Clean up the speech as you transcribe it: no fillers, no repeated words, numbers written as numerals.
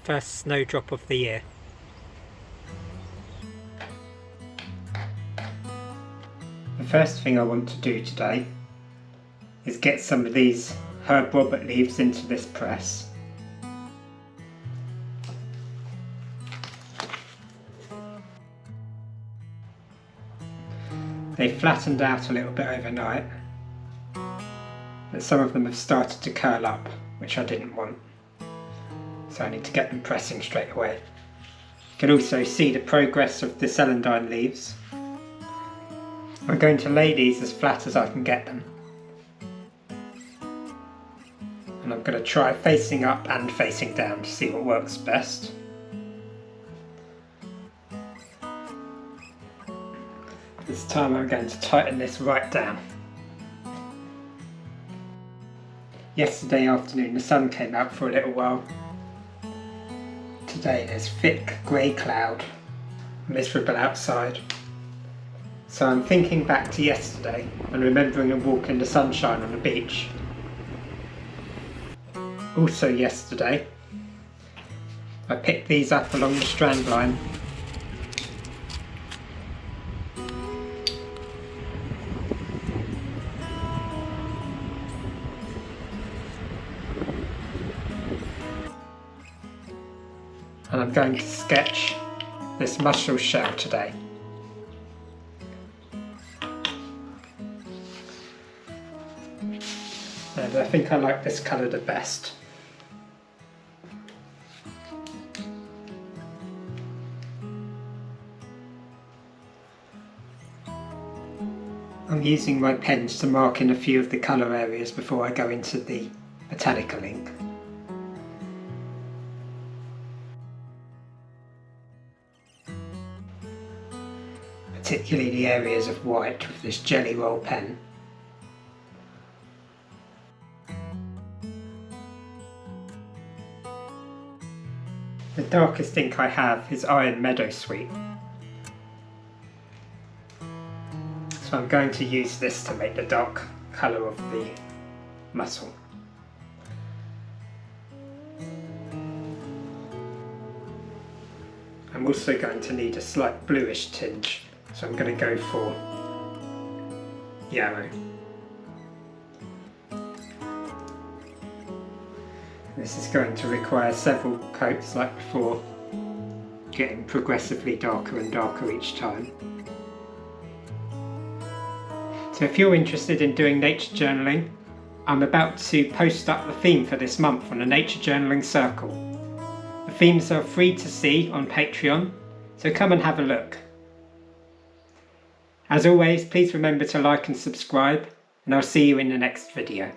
First snowdrop of the year. The first thing I want to do today is get some of these herb Robert leaves into this press. They flattened out a little bit overnight, but some of them have started to curl up, which I didn't want. So I need to get them pressing straight away. You can also see the progress of the celandine leaves. I'm going to lay these as flat as I can get them. And I'm going to try facing up and facing down to see what works best. This time I'm going to tighten this right down. Yesterday afternoon the sun came out for a little while. Today there's thick grey cloud, miserable outside. So I'm thinking back to yesterday and remembering a walk in the sunshine on the beach. Also yesterday, I picked these up along the strand line. And I'm going to sketch this mussel shell today. And I think I like this colour the best. I'm using my pens to mark in a few of the colour areas before I go into the Botanical ink. Particularly the areas of white with this jelly roll pen. The darkest ink I have is Iron Meadowsweet. So I'm going to use this to make the dark colour of the mussel. I'm also going to need a slight bluish tinge, so I'm going to go for yellow. This is going to require several coats like before, getting progressively darker and darker each time. So if you're interested in doing nature journaling, I'm about to post up the theme for this month on the Nature Journaling Circle. The themes are free to see on Patreon, so come and have a look. As always, please remember to like and subscribe, and I'll see you in the next video.